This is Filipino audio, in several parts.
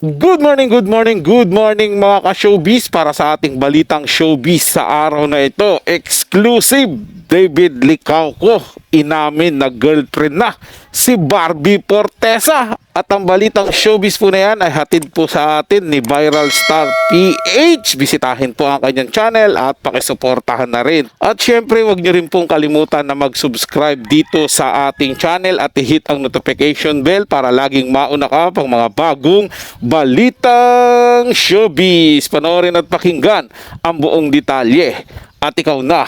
Good morning, good morning, good morning mga ka-showbiz. Para sa ating balitang showbiz sa araw na ito, exclusive, David Licauco inamin na girlfriend na si Barbie Fortesa. At ang balitang showbiz po na yan ay hatid po sa atin ni Viral Star PH. Bisitahin po ang kanyang channel at pakisuportahan na rin. At syempre, wag nyo rin pong kalimutan na mag-subscribe dito sa ating channel at i-hit ang notification bell para laging mauna ka pang mga bagong balitang showbiz. Panoorin at pakinggan ang buong detalye. At ikaw na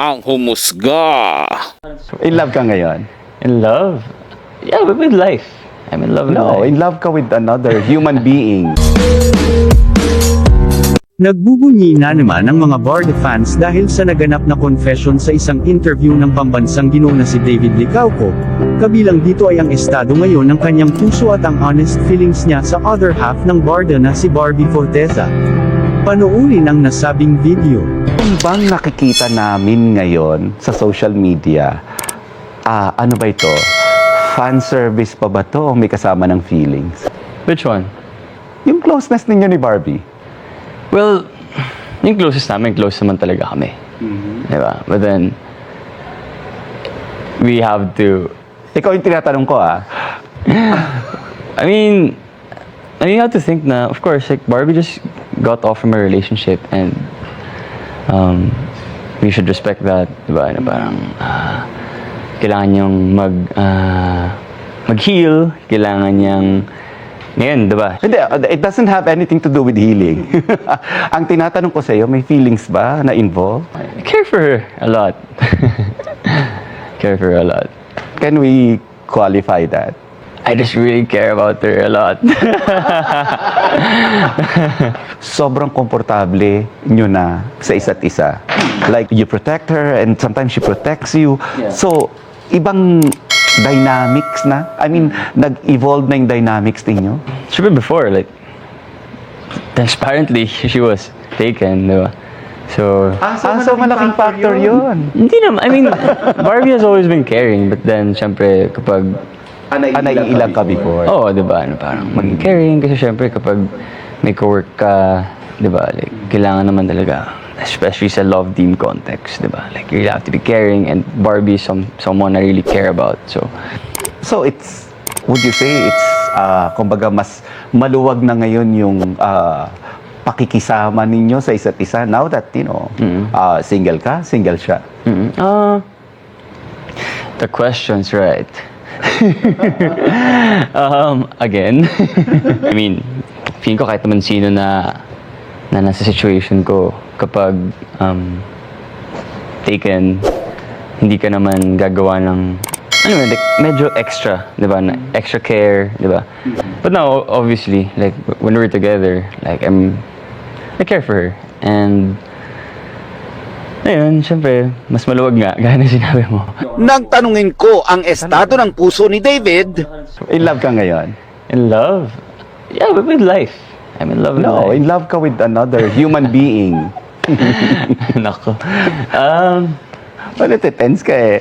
ang humusga. In love ka ngayon? In love? Yeah, but with life. I'm in love with No, life. in love ka with another human being. Nagbubunyi na naman ang mga Barda fans dahil sa naganap na confession sa isang interview ng pambansang ginoo na si David Licauco. Kabilang dito ay ang estado ngayon ng kanyang puso at ang honest feelings niya sa other half ng Barda na si Barbie Fortesa. Panoorin ang nasabing video. Yung bang nakikita namin ngayon sa social media, ano ba ito? Fan service pa ba to o may kasama ng feelings? Which one? Yung closeness ninyo ni Barbie. Well, yung closest namin, close naman talaga kami. Diba? But then, we have to... Ikaw yung tinatanong ko I mean, you have to think na, of course, like, Barbie just got off from a relationship and we should respect that, diba? Na parang, kailangan niyang mag-heal, kailangan niyang, ngayon, diba? Hindi, it doesn't have anything to do with healing. Ang tinatanong ko sa iyo, may feelings ba na involved? I care for her a lot. Care for her a lot. Can we qualify that? I just really care about her a lot. Sobrang komportable nyo na sa isa't isa. Like, you protect her and sometimes she protects you. Yeah. So, ibang dynamics na? I mean, nag-evolve na yung dynamics ninyo? Sure, before, like, transparently, she was taken, diba? So, So malaking factor yun. hindi naman, I mean, Barbie has always been caring, but then, syempre, kapag, Naiilang ka before. oh, diba, ano, parang maging caring, kasi syempre, kapag may co-work ka, diba, like, kailangan naman talaga, especially sa love team context, diba? Like, you really have to be caring, and Barbie is someone I really care about, so. So it's, would you say it's, kumbaga mas maluwag na ngayon yung pakikisama ninyo sa isa't isa now that, you know, single ka, single siya? The question's right. Again, I mean, feeling ko kahit naman sino na nasa situation ko, kapag taken, hindi ka naman gagawa ng, ano man, like, medyo extra, di ba? Extra care, di ba? But now, obviously, like, when we're together, like, I care for her. And, ayun, syempre, mas maluwag nga, gaya na sinabi mo. Nang tanungin ko ang estado ng puso ni David, In love ka ngayon? In love? Yeah, but with life. I'm in love with No, life. in love ka with another human being. Nako. Tense ka eh.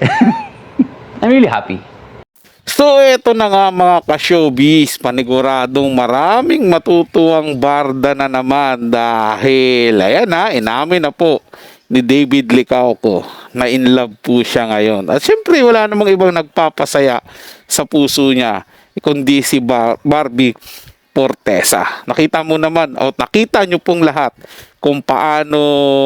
I'm really happy. So eto na nga mga ka-showbiz, paniguradong maraming matutuwang barda na naman dahil ayan na, inamin na po ni David Licauco na in love po siya ngayon. At syempre wala namang ibang nagpapasaya sa puso niya kundi si Barbie Fortesa. Nakita mo naman o nakita nyo pong lahat kung paano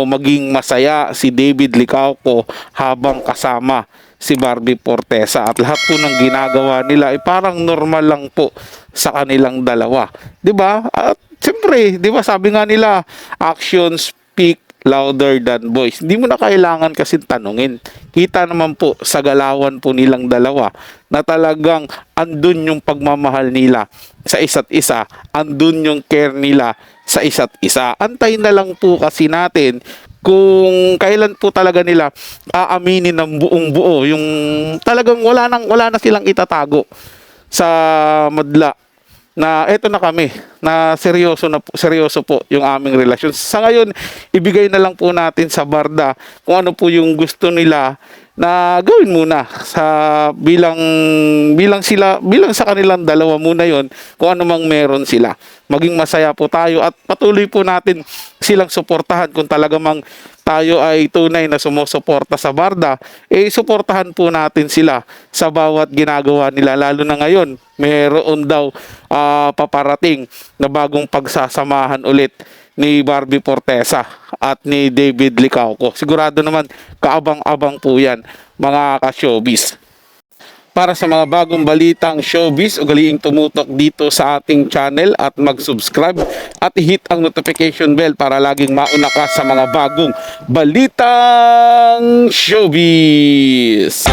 maging masaya si David Licauco habang kasama si Barbie Fortesa, at lahat po ng ginagawa nila ay parang normal lang po sa kanilang dalawa. 'Di ba? At siyempre, 'di ba sabi nga nila, actions speak louder than voice. Hindi mo na kailangan kasi tanungin. Kita naman po sa galawan po nilang dalawa na talagang andun yung pagmamahal nila sa isa't isa, andun yung care nila sa isa't isa. Antayin na lang po kasi natin kung kailan po talaga nila aaminin ng buong buo, yung talagang wala na silang itatago sa madla na eto na kami, na seryoso po yung aming relasyon. Sa ngayon, ibigay na lang po natin sa barda kung ano po yung gusto nila na gawin muna sa bilang sa kanilang dalawa muna yon, kung ano mang meron sila. Maging masaya po tayo at patuloy po natin silang suportahan. Kung talaga mang tayo ay tunay na sumusuporta sa Barda, suportahan po natin sila sa bawat ginagawa nila, lalo na ngayon mayroon daw paparating na bagong pagsasamahan ulit ni Barbie Fortesa at ni David Licauco. Sigurado naman kaabang-abang po yan, mga ka-showbiz. Para sa mga bagong balitang showbiz, ugaliing tumutok dito sa ating channel at mag-subscribe at i-hit ang notification bell para laging mauna ka sa mga bagong balitang showbiz.